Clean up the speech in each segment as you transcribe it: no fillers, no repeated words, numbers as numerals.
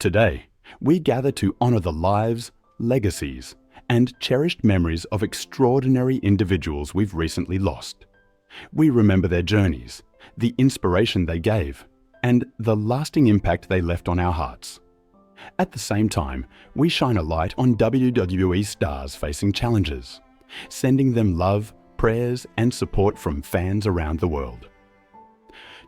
Today, we gather to honor the lives, legacies, and cherished memories of extraordinary individuals we've recently lost. We remember their journeys, the inspiration they gave, and the lasting impact they left on our hearts. At the same time, we shine a light on WWE stars facing challenges, sending them love, prayers, and support from fans around the world.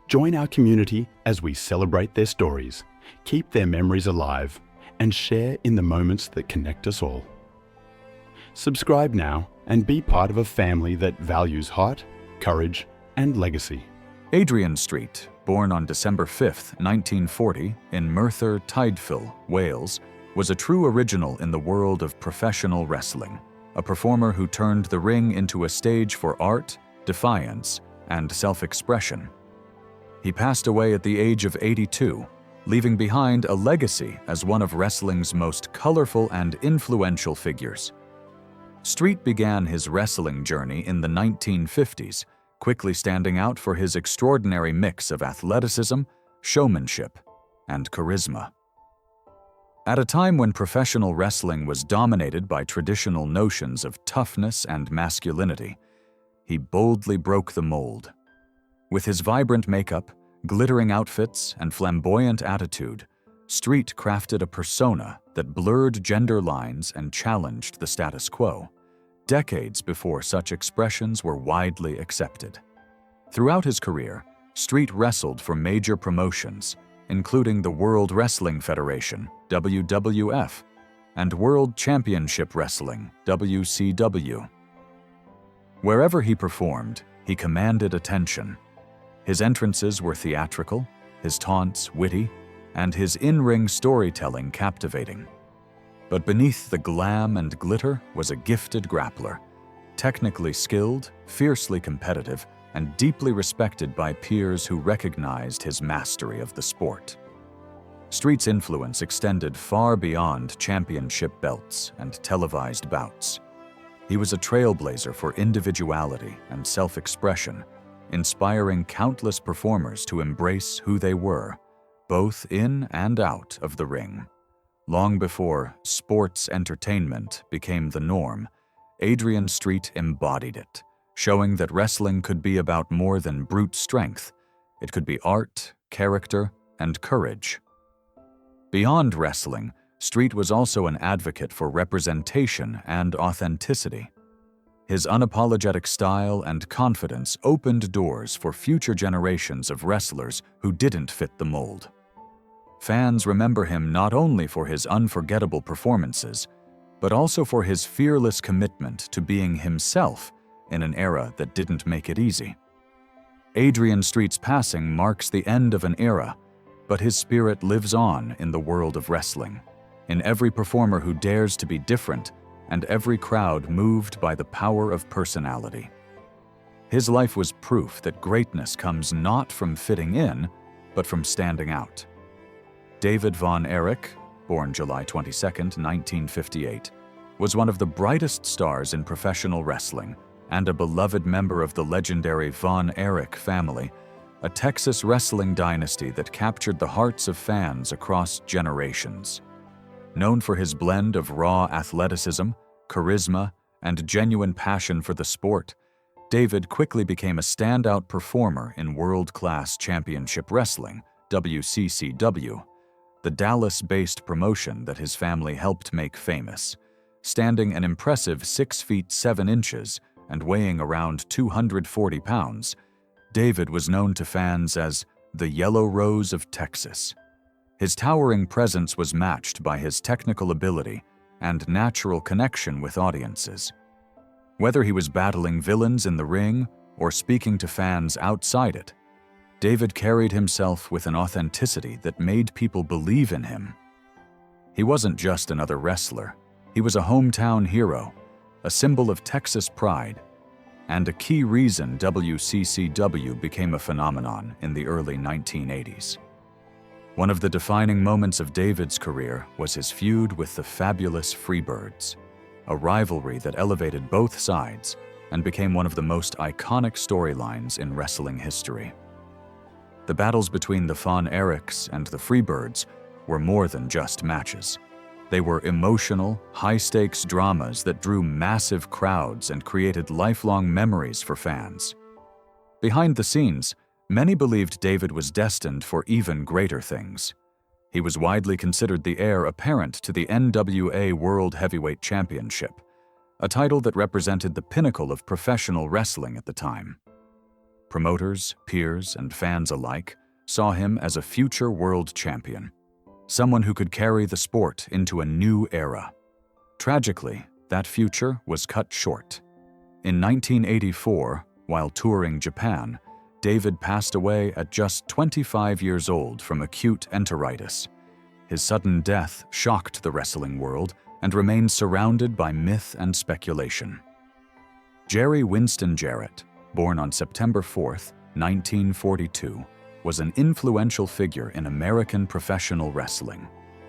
Join our community as we celebrate their stories, keep their memories alive, and share in the moments that connect us all. Subscribe now and be part of a family that values heart, courage, and legacy. Adrian Street, born on December 5, 1940, in Merthyr Tydfil, Wales, was a true original in the world of professional wrestling, a performer who turned the ring into a stage for art, defiance, and self-expression. He passed away at the age of 82, leaving behind a legacy as one of wrestling's most colorful and influential figures. Street began his wrestling journey in the 1950s, quickly standing out for his extraordinary mix of athleticism, showmanship, and charisma. At a time when professional wrestling was dominated by traditional notions of toughness and masculinity, he boldly broke the mold. With his vibrant makeup, glittering outfits, and flamboyant attitude, Street crafted a persona that blurred gender lines and challenged the status quo, decades before such expressions were widely accepted. Throughout his career, Street wrestled for major promotions, including the World Wrestling Federation, WWF, and World Championship Wrestling, WCW. Wherever he performed, he commanded attention. His entrances were theatrical, his taunts witty, and his in-ring storytelling captivating. But beneath the glam and glitter was a gifted grappler, technically skilled, fiercely competitive, and deeply respected by peers who recognized his mastery of the sport. Street's influence extended far beyond championship belts and televised bouts. He was a trailblazer for individuality and self-expression, inspiring countless performers to embrace who they were, both in and out of the ring. Long before sports entertainment became the norm, Adrian Street embodied it, showing that wrestling could be about more than brute strength. It could be art, character, and courage. Beyond wrestling, Street was also an advocate for representation and authenticity. His unapologetic style and confidence opened doors for future generations of wrestlers who didn't fit the mold. Fans remember him not only for his unforgettable performances, but also for his fearless commitment to being himself in an era that didn't make it easy. Adrian Street's passing marks the end of an era, but his spirit lives on in the world of wrestling, in every performer who dares to be different and every crowd moved by the power of personality. His life was proof that greatness comes not from fitting in, but from standing out. David von Erich, born July 22, 1958, was one of the brightest stars in professional wrestling and a beloved member of the legendary Von Erich family, a Texas wrestling dynasty that captured the hearts of fans across generations. Known for his blend of raw athleticism, charisma, and genuine passion for the sport, David quickly became a standout performer in world-class championship wrestling, WCCW, the Dallas-based promotion that his family helped make famous. Standing an impressive 6 feet 7 inches and weighing around 240 pounds, David was known to fans as the Yellow Rose of Texas. His towering presence was matched by his technical ability and natural connection with audiences. Whether he was battling villains in the ring or speaking to fans outside it, David carried himself with an authenticity that made people believe in him. He wasn't just another wrestler. He was a hometown hero, a symbol of Texas pride, and a key reason WCCW became a phenomenon in the early 1980s. One of the defining moments of David's career was his feud with the fabulous Freebirds, a rivalry that elevated both sides and became one of the most iconic storylines in wrestling history. The battles between the Von Erichs and the Freebirds were more than just matches. They were emotional, high-stakes dramas that drew massive crowds and created lifelong memories for fans. Behind the scenes, many believed David was destined for even greater things. He was widely considered the heir apparent to the NWA World Heavyweight Championship, a title that represented the pinnacle of professional wrestling at the time. Promoters, peers, and fans alike saw him as a future world champion, someone who could carry the sport into a new era. Tragically, that future was cut short. In 1984, while touring Japan, David passed away at just 25 years old from acute enteritis. His sudden death shocked the wrestling world and remains surrounded by myth and speculation. Jerry Winston Jarrett, born on September 4, 1942, was an influential figure in American professional wrestling,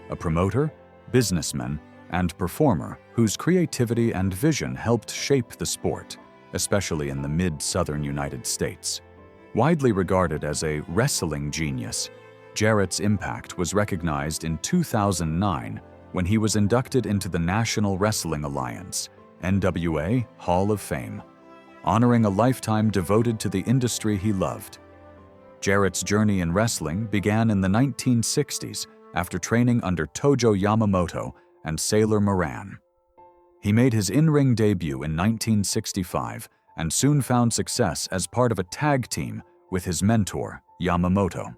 a promoter, businessman, and performer whose creativity and vision helped shape the sport, especially in the mid-southern United States. Widely regarded as a wrestling genius, Jarrett's impact was recognized in 2009 when he was inducted into the National Wrestling Alliance, NWA Hall of Fame, honoring a lifetime devoted to the industry he loved. Jarrett's journey in wrestling began in the 1960s after training under Tojo Yamamoto and Sailor Moran. He made his in-ring debut in 1965 and soon found success as part of a tag team with his mentor, Yamamoto.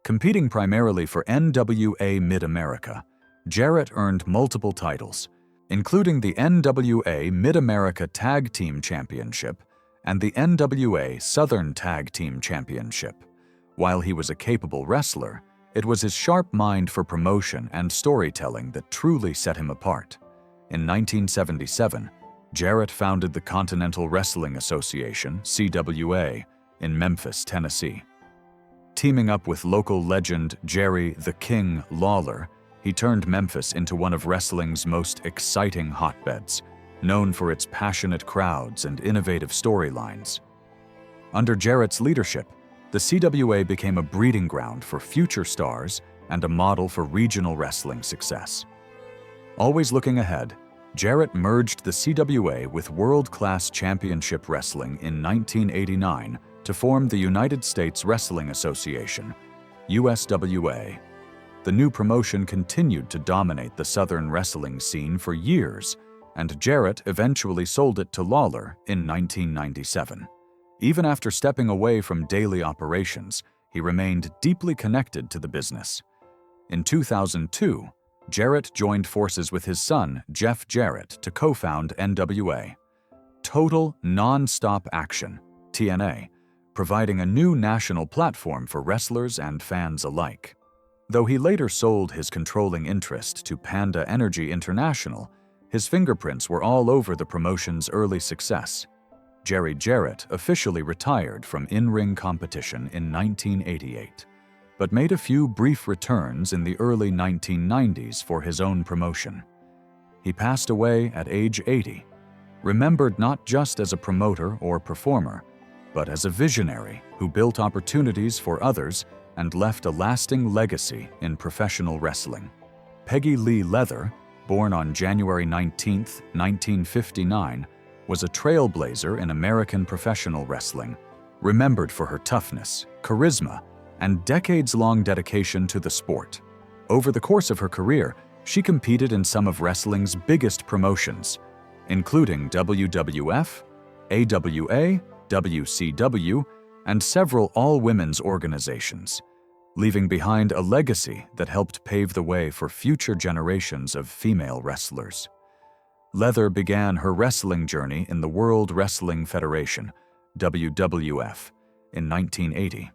Competing primarily for NWA Mid-America, Jarrett earned multiple titles, including the NWA Mid-America Tag Team Championship and the NWA Southern Tag Team Championship. While he was a capable wrestler, it was his sharp mind for promotion and storytelling that truly set him apart. In 1977, Jarrett founded the Continental Wrestling Association, CWA, in Memphis, Tennessee. Teaming up with local legend Jerry "The King" Lawler, he turned Memphis into one of wrestling's most exciting hotbeds, known for its passionate crowds and innovative storylines. Under Jarrett's leadership, the CWA became a breeding ground for future stars and a model for regional wrestling success. Always looking ahead, Jarrett merged the CWA with World-Class Championship Wrestling in 1989 to form the United States Wrestling Association, USWA. The new promotion continued to dominate the Southern wrestling scene for years, and Jarrett eventually sold it to Lawler in 1997. Even after stepping away from daily operations, he remained deeply connected to the business. In 2002, Jarrett joined forces with his son, Jeff Jarrett, to co-found NWA. Total Non-Stop Action, TNA, providing a new national platform for wrestlers and fans alike. Though he later sold his controlling interest to Panda Energy International, his fingerprints were all over the promotion's early success. Jerry Jarrett officially retired from in-ring competition in 1988, but made a few brief returns in the early 1990s for his own promotion. He passed away at age 80, remembered not just as a promoter or performer, but as a visionary who built opportunities for others and left a lasting legacy in professional wrestling. Peggy Lee Leather, born on January 19, 1959, was a trailblazer in American professional wrestling, remembered for her toughness, charisma, and decades-long dedication to the sport. Over the course of her career, she competed in some of wrestling's biggest promotions, including WWF, AWA, WCW, and several all-women's organizations, leaving behind a legacy that helped pave the way for future generations of female wrestlers. Leather began her wrestling journey in the World Wrestling Federation, WWF, in 1980.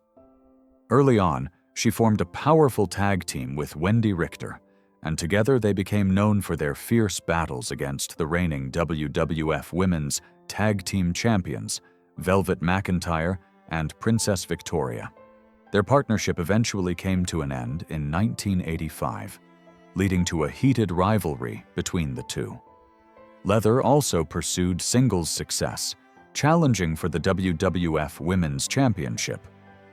Early on, she formed a powerful tag team with Wendy Richter, and together they became known for their fierce battles against the reigning WWF Women's Tag Team Champions, Velvet McIntyre and Princess Victoria. Their partnership eventually came to an end in 1985, leading to a heated rivalry between the two. Leather also pursued singles success, challenging for the WWF Women's Championship,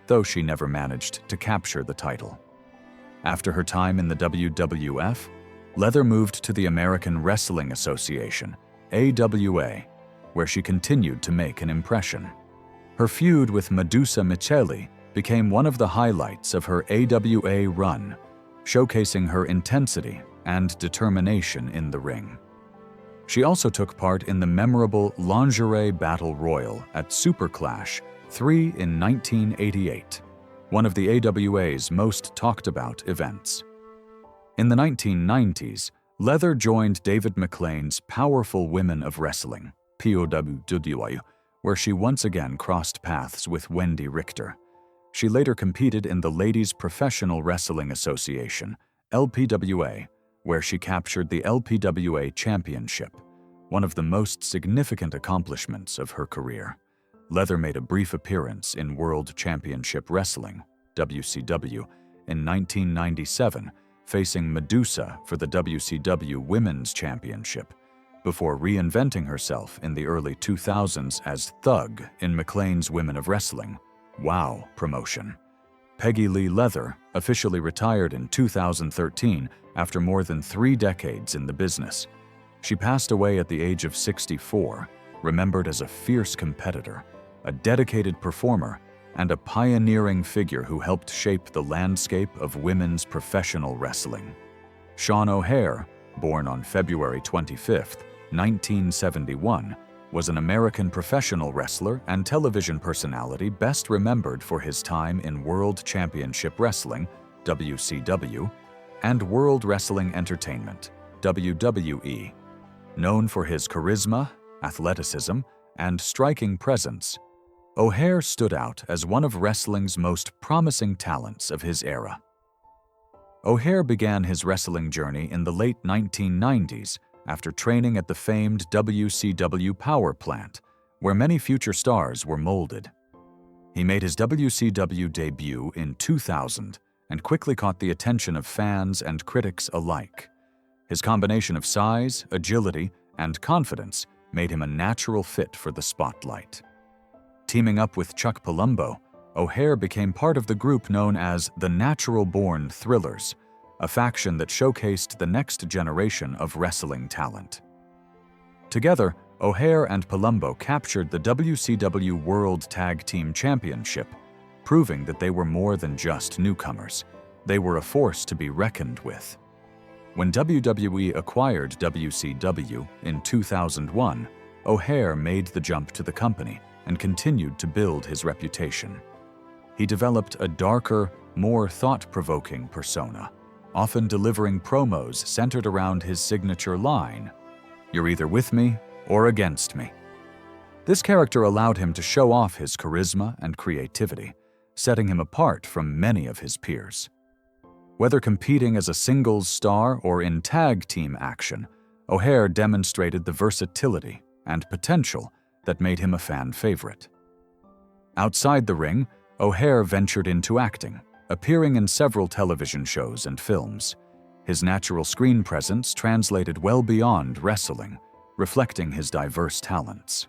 though she never managed to capture the title. After her time in the WWF, Leather moved to the American Wrestling Association, AWA, where she continued to make an impression. Her feud with Medusa Miceli became one of the highlights of her AWA run, showcasing her intensity and determination in the ring. She also took part in the memorable Lingerie Battle Royal at Super Clash 3 in 1988, one of the AWA's most talked about events. In the 1990s, Leather joined David McLean's Powerful Women of Wrestling, POWW, where she once again crossed paths with Wendy Richter. She later competed in the Ladies Professional Wrestling Association, LPWA, where she captured the LPWA Championship, one of the most significant accomplishments of her career. Leather made a brief appearance in World Championship Wrestling, WCW, in 1997, facing Medusa for the WCW Women's Championship, before reinventing herself in the early 2000s as Thug in McLean's Women of Wrestling, WOW promotion. Peggy Lee Leather officially retired in 2013 after more than 3 decades in the business. She passed away at the age of 64, remembered as a fierce competitor, a dedicated performer, and a pioneering figure who helped shape the landscape of women's professional wrestling. Sean O'Haire, born on February 25, 1971, was an American professional wrestler and television personality best remembered for his time in World Championship Wrestling, WCW, and World Wrestling Entertainment, WWE. Known for his charisma, athleticism, and striking presence, O'Haire stood out as one of wrestling's most promising talents of his era. O'Haire began his wrestling journey in the late 1990s after training at the famed WCW power plant, where many future stars were molded. He made his WCW debut in 2000 and quickly caught the attention of fans and critics alike. His combination of size, agility, and confidence made him a natural fit for the spotlight. Teaming up with Chuck Palumbo, O'Haire became part of the group known as the Natural Born Thrillers, a faction that showcased the next generation of wrestling talent. Together, O'Haire and Palumbo captured the WCW World Tag Team Championship, proving that they were more than just newcomers. They were a force to be reckoned with. When WWE acquired WCW in 2001, O'Haire made the jump to the company and continued to build his reputation. He developed a darker, more thought-provoking persona, often delivering promos centered around his signature line, "You're either with me or against me." This character allowed him to show off his charisma and creativity, setting him apart from many of his peers. Whether competing as a singles star or in tag team action, O'Haire demonstrated the versatility and potential that made him a fan favorite. Outside the ring, O'Haire ventured into acting, appearing in several television shows and films. His natural screen presence translated well beyond wrestling, reflecting his diverse talents.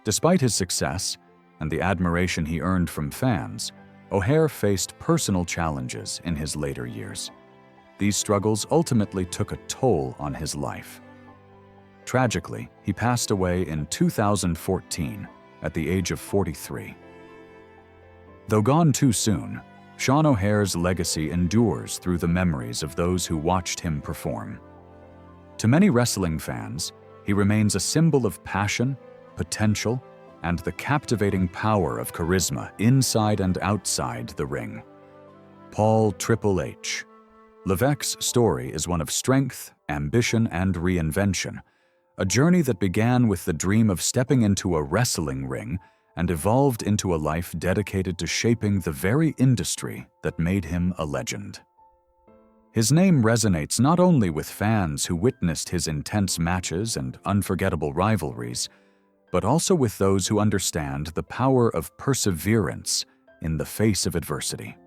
Despite his success and the admiration he earned from fans, O'Haire faced personal challenges in his later years. These struggles ultimately took a toll on his life. Tragically, he passed away in 2014 at the age of 43. Though gone too soon, Sean O'Haire's legacy endures through the memories of those who watched him perform. To many wrestling fans, he remains a symbol of passion, potential, and the captivating power of charisma inside and outside the ring. Paul Triple H. Levesque's story is one of strength, ambition, and reinvention, a journey that began with the dream of stepping into a wrestling ring and evolved into a life dedicated to shaping the very industry that made him a legend. His name resonates not only with fans who witnessed his intense matches and unforgettable rivalries, but also with those who understand the power of perseverance in the face of adversity.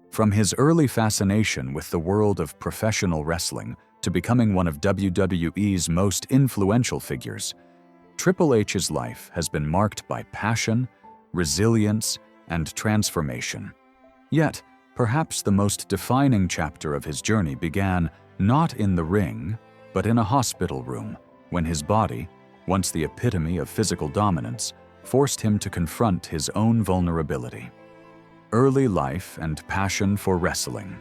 From his early fascination with the world of professional wrestling to becoming one of WWE's most influential figures, Triple H's life has been marked by passion, resilience, and transformation. Yet, Perhaps the most defining chapter of his journey began not in the ring, but in a hospital room, when his body, once the epitome of physical dominance, forced him to confront his own vulnerability. Early life and passion for wrestling.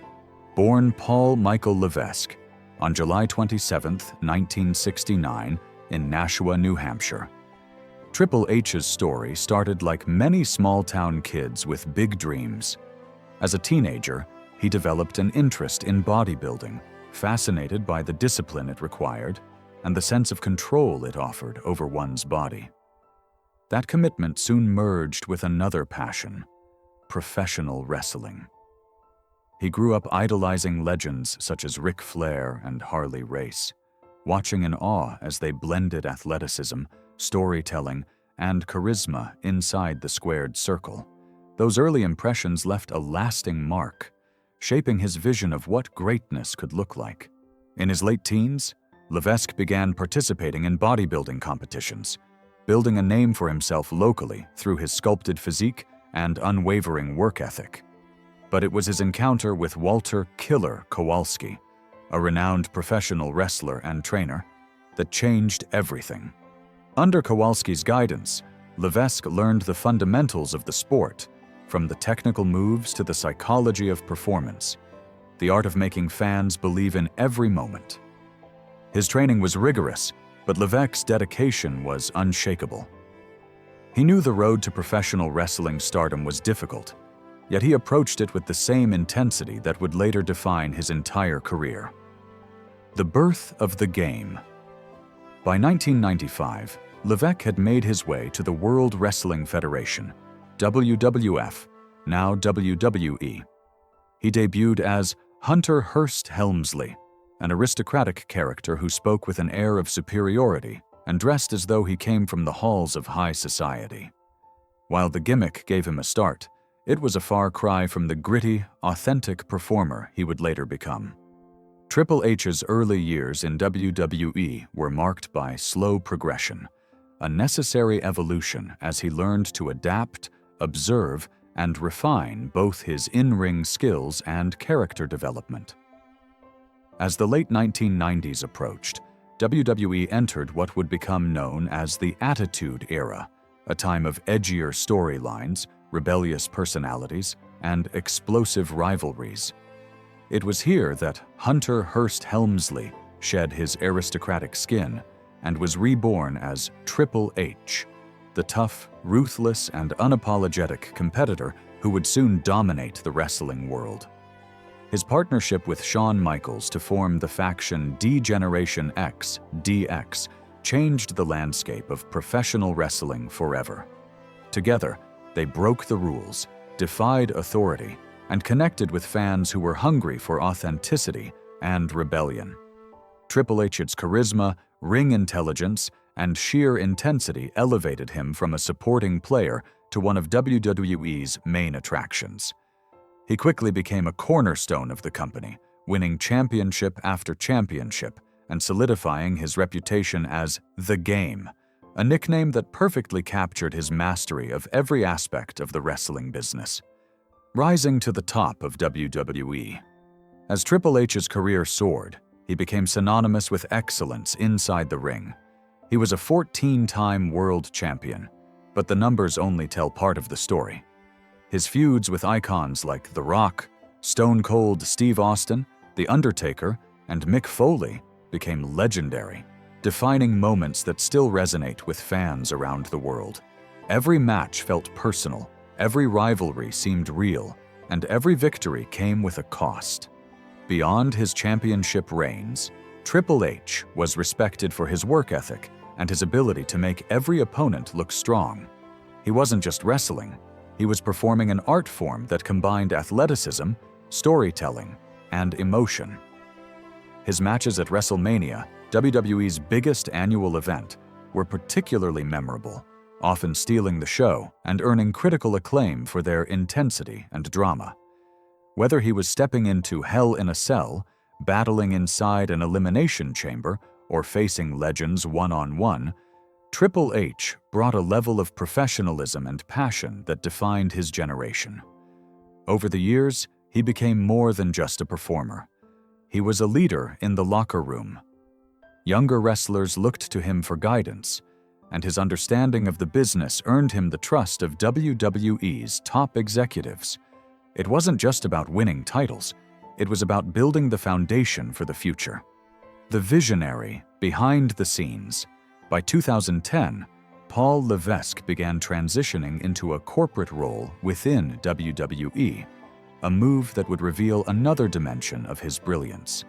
Born Paul Michael Levesque on July 27, 1969, in Nashua, New Hampshire. Triple H's story started like many small-town kids with big dreams. As a teenager, he developed an interest in bodybuilding, fascinated by the discipline it required and the sense of control it offered over one's body. That commitment soon merged with another passion: professional wrestling. He grew up idolizing legends such as Ric Flair and Harley Race, watching in awe as they blended athleticism, storytelling, and charisma inside the squared circle. Those early impressions left a lasting mark, shaping his vision of what greatness could look like. In his late teens, Levesque began participating in bodybuilding competitions, building a name for himself locally through his sculpted physique and unwavering work ethic. But it was his encounter with Walter "Killer" Kowalski, a renowned professional wrestler and trainer, that changed everything. Under Kowalski's guidance, Levesque learned the fundamentals of the sport, from the technical moves to the psychology of performance, the art of making fans believe in every moment. His training was rigorous, but Levesque's dedication was unshakable. He knew the road to professional wrestling stardom was difficult, yet he approached it with the same intensity that would later define his entire career. The birth of the game. By 1995, Levesque had made his way to the World Wrestling Federation, WWF, now WWE. He debuted as Hunter Hearst Helmsley, an aristocratic character who spoke with an air of superiority and dressed as though he came from the halls of high society. While the gimmick gave him a start, it was a far cry from the gritty, authentic performer he would later become. Triple H's early years in WWE were marked by slow progression, a necessary evolution as he learned to adapt, observe, and refine both his in-ring skills and character development. As the late 1990s approached, WWE entered what would become known as the Attitude Era, a time of edgier storylines, rebellious personalities, and explosive rivalries. It was here that Hunter Hearst Helmsley shed his aristocratic skin and was reborn as Triple H, the tough, ruthless, and unapologetic competitor who would soon dominate the wrestling world. His partnership with Shawn Michaels to form the faction D-Generation X, DX, changed the landscape of professional wrestling forever. Together, they broke the rules, defied authority, and connected with fans who were hungry for authenticity and rebellion. Triple H's charisma, ring intelligence, and sheer intensity elevated him from a supporting player to one of WWE's main attractions. He quickly became a cornerstone of the company, winning championship after championship and solidifying his reputation as The Game, a nickname that perfectly captured his mastery of every aspect of the wrestling business. Rising to the top of WWE. As Triple H's career soared, he became synonymous with excellence inside the ring. He was a 14-time world champion, but the numbers only tell part of the story. His feuds with icons like The Rock, Stone Cold Steve Austin, The Undertaker, and Mick Foley became legendary, defining moments that still resonate with fans around the world. Every match felt personal, every rivalry seemed real, and every victory came with a cost. Beyond his championship reigns, Triple H was respected for his work ethic and his ability to make every opponent look strong. He wasn't just wrestling, he was performing an art form that combined athleticism, storytelling, and emotion. His matches at WrestleMania, WWE's biggest annual event, were particularly memorable, often stealing the show and earning critical acclaim for their intensity and drama. Whether he was stepping into Hell in a Cell, battling inside an elimination chamber, or facing legends one-on-one, Triple H brought a level of professionalism and passion that defined his generation. Over the years, he became more than just a performer. He was a leader in the locker room. Younger wrestlers looked to him for guidance, and his understanding of the business earned him the trust of WWE's top executives. It wasn't just about winning titles, it was about building the foundation for the future. The visionary behind the scenes. By 2010, Paul Levesque began transitioning into a corporate role within WWE, a move that would reveal another dimension of his brilliance.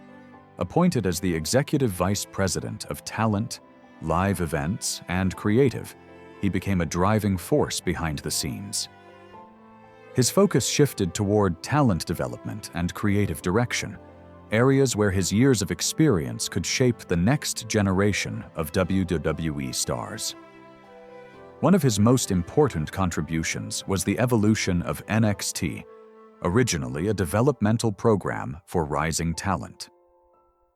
Appointed as the Executive Vice President of Talent, Live Events, and Creative, he became a driving force behind the scenes. His focus shifted toward talent development and creative direction, areas where his years of experience could shape the next generation of WWE stars. One of his most important contributions was the evolution of NXT, originally a developmental program for rising talent.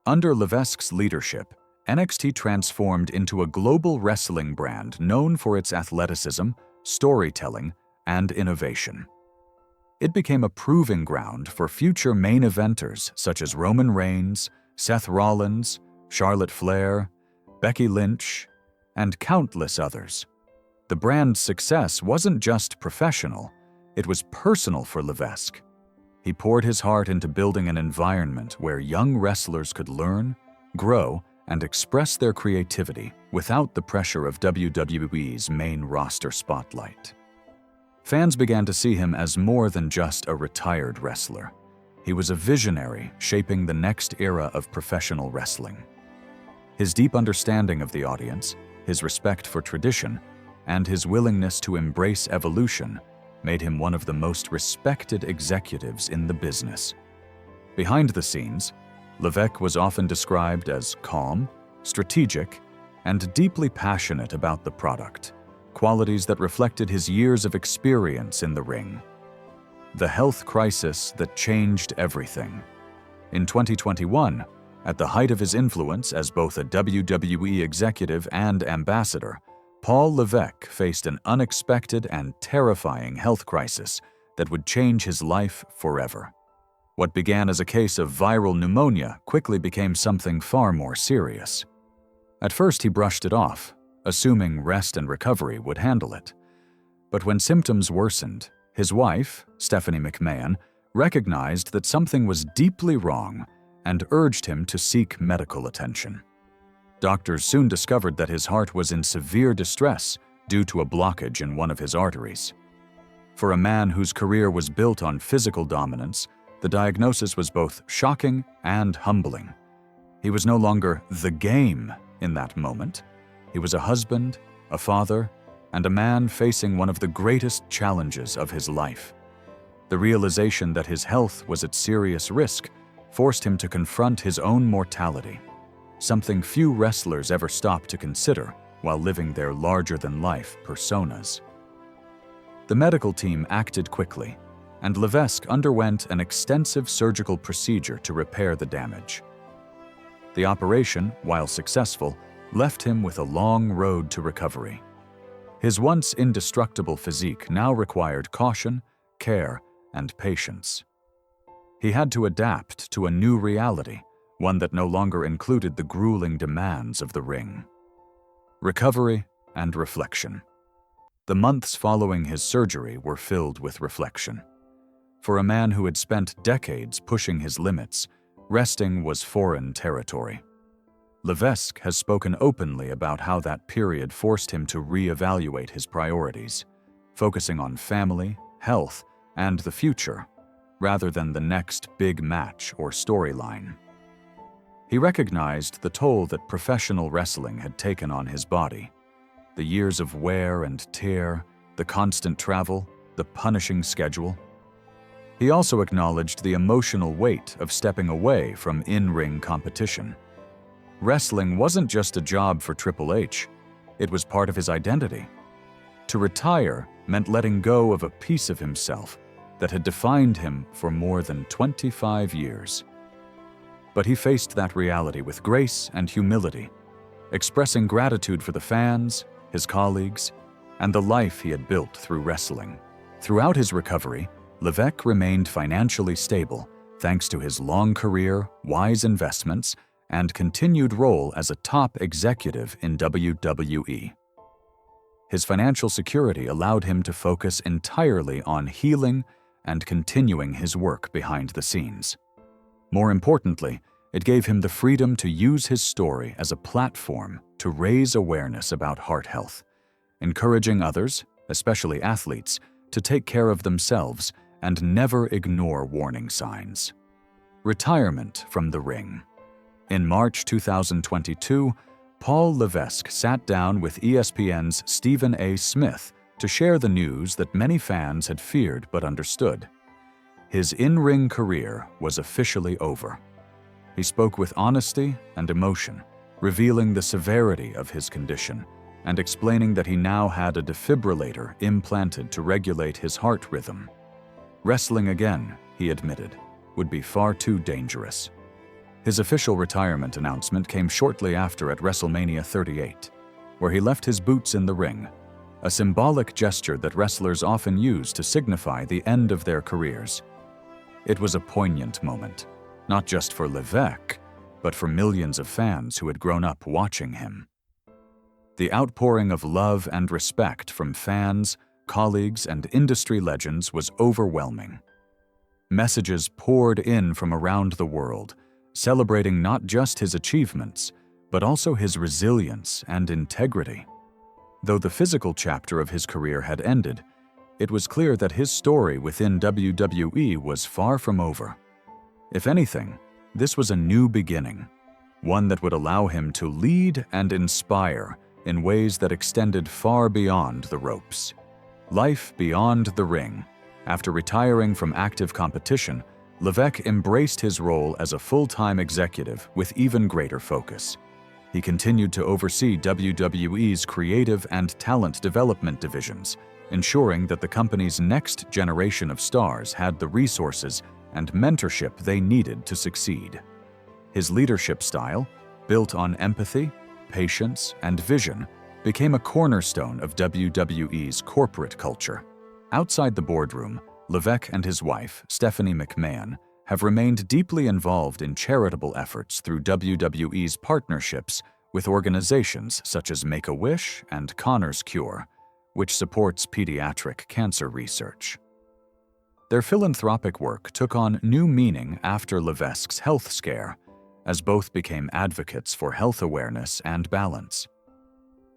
Under Levesque's leadership, NXT transformed into a global wrestling brand known for its athleticism, storytelling, and innovation. It became a proving ground for future main eventers such as Roman Reigns, Seth Rollins, Charlotte Flair, Becky Lynch, and countless others. The brand's success wasn't just professional, it was personal for Levesque. He poured his heart into building an environment where young wrestlers could learn, grow, and express their creativity without the pressure of WWE's main roster spotlight. Fans began to see him as more than just a retired wrestler. He was a visionary shaping the next era of professional wrestling. His deep understanding of the audience, his respect for tradition, and his willingness to embrace evolution made him one of the most respected executives in the business. Behind the scenes, Levesque was often described as calm, strategic, and deeply passionate about the product, qualities that reflected his years of experience in the ring. The health crisis that changed everything. In 2021, at the height of his influence as both a WWE executive and ambassador, Paul Levesque faced an unexpected and terrifying health crisis that would change his life forever. What began as a case of viral pneumonia quickly became something far more serious. At first, he brushed it off, assuming rest and recovery would handle it. But when symptoms worsened, his wife, Stephanie McMahon, recognized that something was deeply wrong and urged him to seek medical attention. Doctors soon discovered that his heart was in severe distress due to a blockage in one of his arteries. For a man whose career was built on physical dominance, the diagnosis was both shocking and humbling. He was no longer the game in that moment. He was a husband, a father, and a man facing one of the greatest challenges of his life. The realization that his health was at serious risk forced him to confront his own mortality, something few wrestlers ever stop to consider while living their larger-than-life personas. The medical team acted quickly, and Levesque underwent an extensive surgical procedure to repair the damage. The operation, while successful, left him with a long road to recovery. His once indestructible physique now required caution, care, and patience. He had to adapt to a new reality, one that no longer included the grueling demands of the ring. Recovery and reflection. The months following his surgery were filled with reflection. For a man who had spent decades pushing his limits, resting was foreign territory. Levesque has spoken openly about how that period forced him to reevaluate his priorities, focusing on family, health, and the future, rather than the next big match or storyline. He recognized the toll that professional wrestling had taken on his body. The years of wear and tear, the constant travel, the punishing schedule. He also acknowledged the emotional weight of stepping away from in-ring competition. Wrestling wasn't just a job for Triple H, it was part of his identity. To retire meant letting go of a piece of himself that had defined him for more than 25 years. But he faced that reality with grace and humility, expressing gratitude for the fans, his colleagues, and the life he had built through wrestling. Throughout his recovery, Levesque remained financially stable thanks to his long career, wise investments, and continued role as a top executive in WWE. His financial security allowed him to focus entirely on healing and continuing his work behind the scenes. More importantly, it gave him the freedom to use his story as a platform to raise awareness about heart health, encouraging others, especially athletes, to take care of themselves and never ignore warning signs. Retirement from the ring. In March 2022, Paul Levesque sat down with ESPN's Stephen A. Smith to share the news that many fans had feared but understood. His in-ring career was officially over. He spoke with honesty and emotion, revealing the severity of his condition and explaining that he now had a defibrillator implanted to regulate his heart rhythm. Wrestling again, he admitted, would be far too dangerous. His official retirement announcement came shortly after at WrestleMania 38, where he left his boots in the ring, a symbolic gesture that wrestlers often use to signify the end of their careers. It was a poignant moment, not just for Levesque, but for millions of fans who had grown up watching him. The outpouring of love and respect from fans, colleagues, and industry legends was overwhelming. Messages poured in from around the world, celebrating not just his achievements, but also his resilience and integrity. Though the physical chapter of his career had ended, it was clear that his story within WWE was far from over. If anything, this was a new beginning, one that would allow him to lead and inspire in ways that extended far beyond the ropes. Life beyond the ring. After retiring from active competition, Levesque embraced his role as a full-time executive with even greater focus. He continued to oversee WWE's creative and talent development divisions, ensuring that the company's next generation of stars had the resources and mentorship they needed to succeed. His leadership style, built on empathy, patience, and vision, became a cornerstone of WWE's corporate culture. Outside the boardroom, Levesque and his wife, Stephanie McMahon, have remained deeply involved in charitable efforts through WWE's partnerships with organizations such as Make-A-Wish and Connor's Cure, which supports pediatric cancer research. Their philanthropic work took on new meaning after Levesque's health scare, as both became advocates for health awareness and balance.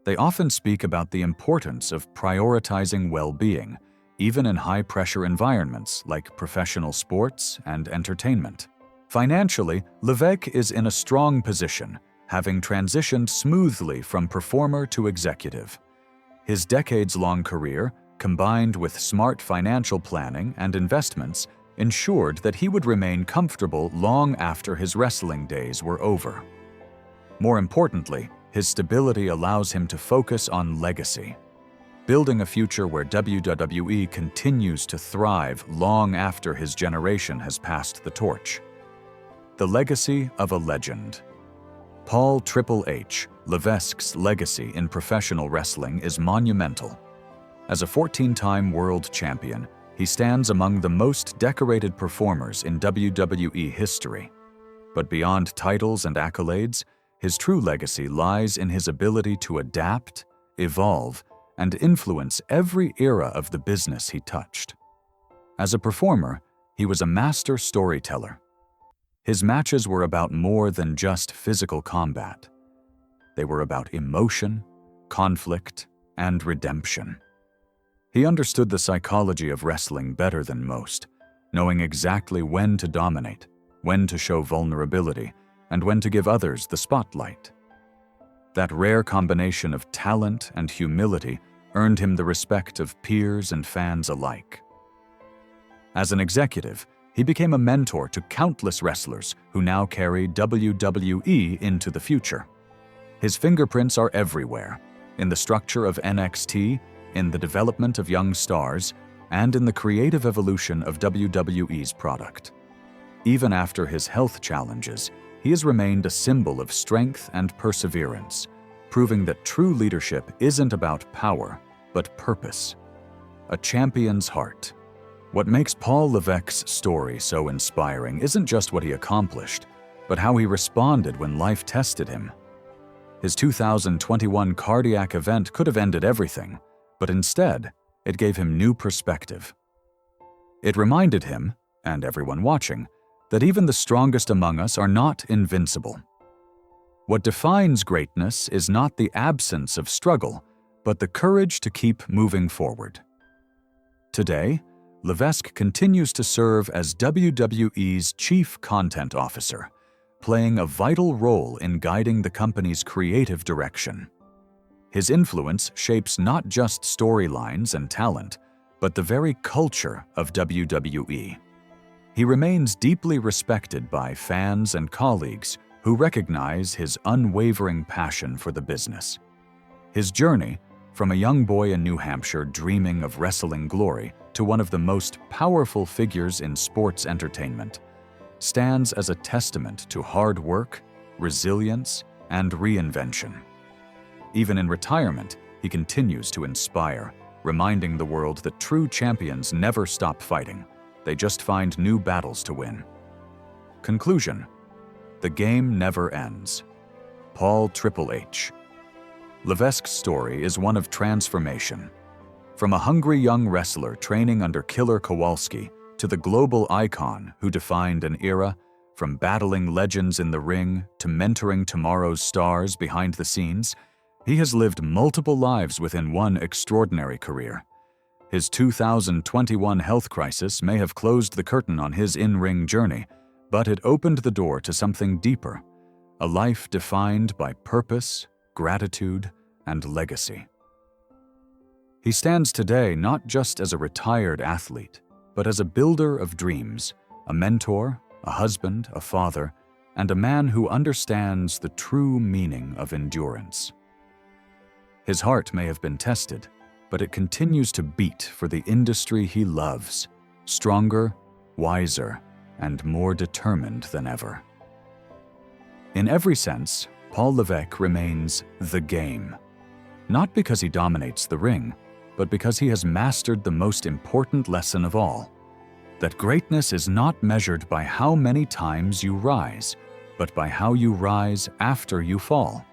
They often speak about the importance of prioritizing well-being, even in high-pressure environments like professional sports and entertainment. Financially, Levesque is in a strong position, having transitioned smoothly from performer to executive. His decades-long career, combined with smart financial planning and investments, ensured that he would remain comfortable long after his wrestling days were over. More importantly, his stability allows him to focus on legacy, building a future where WWE continues to thrive long after his generation has passed the torch. The legacy of a legend. Paul "Triple H" Levesque's legacy in professional wrestling is monumental. As a 14-time world champion, he stands among the most decorated performers in WWE history. But beyond titles and accolades, his true legacy lies in his ability to adapt, evolve, and influence every era of the business he touched. As a performer, he was a master storyteller. His matches were about more than just physical combat. They were about emotion, conflict, and redemption. He understood the psychology of wrestling better than most, knowing exactly when to dominate, when to show vulnerability, and when to give others the spotlight. That rare combination of talent and humility earned him the respect of peers and fans alike. As an executive, he became a mentor to countless wrestlers who now carry WWE into the future. His fingerprints are everywhere, in the structure of NXT, in the development of young stars, and in the creative evolution of WWE's product. Even after his health challenges, he has remained a symbol of strength and perseverance, proving that true leadership isn't about power, but purpose. A champion's heart. What makes Paul Levesque's story so inspiring isn't just what he accomplished, but how he responded when life tested him. His 2021 cardiac event could have ended everything, but instead, it gave him new perspective. It reminded him, and everyone watching, that even the strongest among us are not invincible. What defines greatness is not the absence of struggle, but the courage to keep moving forward. Today, Levesque continues to serve as WWE's Chief Content Officer, playing a vital role in guiding the company's creative direction. His influence shapes not just storylines and talent, but the very culture of WWE. He remains deeply respected by fans and colleagues who recognize his unwavering passion for the business. His journey, from a young boy in New Hampshire dreaming of wrestling glory to one of the most powerful figures in sports entertainment, stands as a testament to hard work, resilience, and reinvention. Even in retirement, he continues to inspire, reminding the world that true champions never stop fighting. They just find new battles to win. Conclusion: the game never ends. Paul Triple H. Levesque's story is one of transformation. From a hungry young wrestler training under Killer Kowalski to the global icon who defined an era, from battling legends in the ring to mentoring tomorrow's stars behind the scenes, he has lived multiple lives within one extraordinary career. His 2021 health crisis may have closed the curtain on his in-ring journey, but it opened the door to something deeper, a life defined by purpose, gratitude, and legacy. He stands today not just as a retired athlete, but as a builder of dreams, a mentor, a husband, a father, and a man who understands the true meaning of endurance. His heart may have been tested, but it continues to beat for the industry he loves, stronger, wiser, and more determined than ever. In every sense, Paul Levesque remains the game, not because he dominates the ring, but because he has mastered the most important lesson of all, that greatness is not measured by how many times you rise, but by how you rise after you fall.